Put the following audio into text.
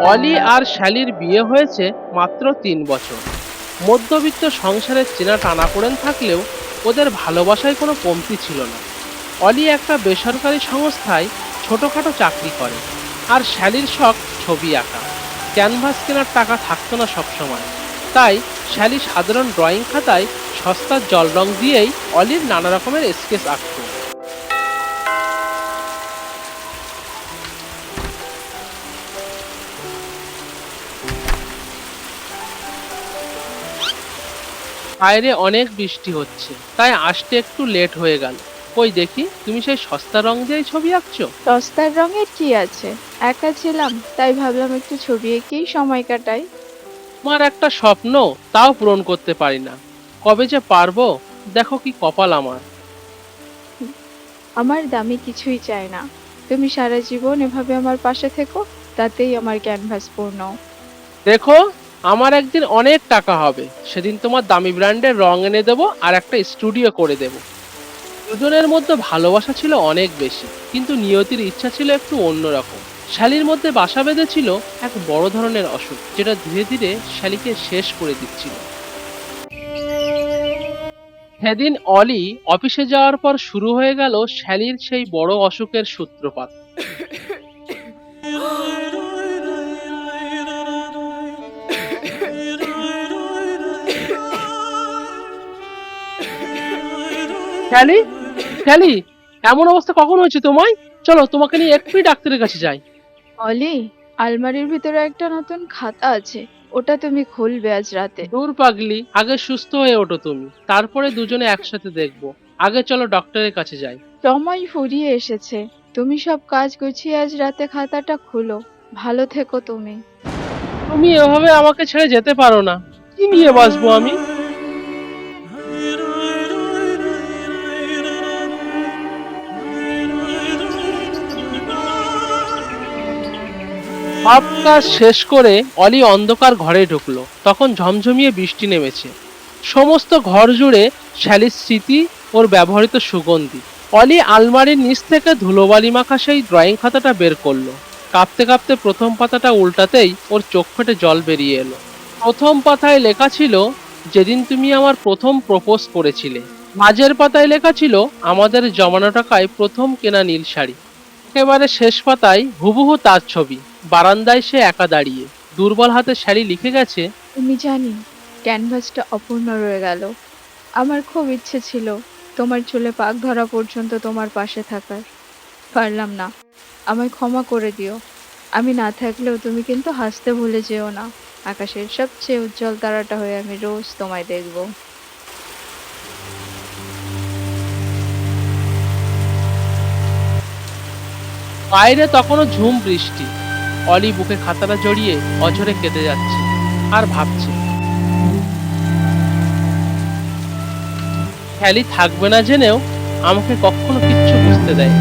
অলি আর শ্যালির বিয়ে হয়েছে মাত্র ৩ বছর। মধ্যবিত্ত সংসারের চেনা টানাপোড়েন থাকলেও ওদের ভালোবাসায় কোনো কমতি ছিল না। অলি একটা বেসরকারি সংস্থায় ছোটখাটো চাকরি করে, আর শ্যালির শখ ছবি আঁকা। ক্যানভাস কেনার টাকা থাকতো না সবসময়, তাই শ্যালি সাধারণ ড্রয়িং খাতায় সস্তার জল রং দিয়েই অলির নানা রকমের স্কেচ আঁকত। বাইরে অনেক বৃষ্টি হচ্ছে, তাই আসতে একটু লেট হয়ে গেল। কই দেখি, তুমি সেই সস্তা রং দিয়েই ছবি আঁকছো? সস্তার রঙের কি আছে, একা ছিলাম তাই ভাবলাম একটু ছবি এঁকেই সময় কাটাই। আমার একটা স্বপ্ন, তাও পূরণ করতে পারি না। কবে যে পারবো, দেখো কি কপাল আমার। আমার দামি কিছুই চাই না, তুমি সারা জীবন এভাবে আমার পাশে থেকো, তাতেই আমার ক্যানভাস পূর্ণ। দেখো, আমার একদিন অনেক টাকা হবে, সেদিন তোমার দামি ব্র্যান্ডের রং এনে দেবো আর একটা স্টুডিও করে দেবো। দুজনের মধ্যে ভালোবাসা ছিল অনেক বেশি, কিন্তু নিয়তির ইচ্ছা ছিল একটু অন্যরকম। শ্যালির মধ্যে বাসা বেঁধেছিল এক বড় ধরনের অসুখ, যেটা ধীরে ধীরে শ্যালিকে শেষ করে দিচ্ছিল। সেদিন অলি অফিসে যাওয়ার পর শুরু হয়ে গেল শ্যালির সেই বড় অসুখের সূত্রপাত। শ্যালি, শ্যালি, এমন অবস্থা কখন হয়েছে তোমায়? চলো, তোমাকে নিয়ে এক্ষুনি ডাক্তারের কাছে যাই। অলি, আলমারির ভিতরে একটা নতুন খাতা আছে, ওটা তুমি খুলবে আজ রাতে। দূর পাগলি, আগে সুস্থ হয়ে ওঠো তুমি, তারপরে দুজনে একসাথে দেখবো। আগে চলো ডক্টরের কাছে যাই। সময় ফুরিয়ে এসেছে, তুমি সব কাজ গুছিয়ে আজ রাতে খাতাটা খুলো। ভালো থেকো তুমি। তুমি এভাবে আমাকে ছেড়ে যেতে পারো না। কি নিয়ে বাঁচবো আমি? সব কাজ শেষ করে অলি অন্ধকার ঘরে ঢুকলো। তখন ঝমঝমিয়ে বৃষ্টি নেমেছে। সমস্ত ঘর জুড়ে শ্যালির স্মৃতি, ওর ব্যবহৃত সুগন্ধি। অলি আলমারির নিচ থেকে ধুলোবালি মাখা সেই ড্রয়িং খাতাটা বের করলো। কাঁপতে কাঁপতে প্রথম পাতাটা উল্টাতেই ওর চোখ ফেটে জল বেরিয়ে এলো। প্রথম পাতায় লেখা ছিল, যেদিন তুমি আমার প্রথম প্রপোজ করেছিলে। মাঝের পাতায় লেখা ছিল, আমাদের জমানো টাকায় প্রথম কেনা নীল শাড়ি। একেবারে শেষ পাতায় হুবহু তার ছবি, বারান্দায় সে একা দাঁড়িয়ে। দুর্বল হাতে শাড়ি লিখে গেছে, তুমি জানি ক্যানভাসটা অপূর্ণ রয়ে গেল। আমার খুব ইচ্ছে ছিল তোমার চুলে পাক ধরা পর্যন্ত তোমার পাশে থাকার, পারলাম না। আমায় ক্ষমা করে দিও। আমি না থাকলেও তুমি কিন্তু হাসতে ভুলে যেও না। আকাশের সবচেয়ে উজ্জ্বল তারাটা হয়ে আমি রোজ তোমায় দেখব। বাইরে তখনও ঝুম বৃষ্টি। অলি বুকে খাতাটা জড়িয়ে অঝরে কেঁদে যাচ্ছে, আর ভাবছে, খেলি থাকবে না জেনেও আমাকে কখনো কিচ্ছু বুঝতে দেয়।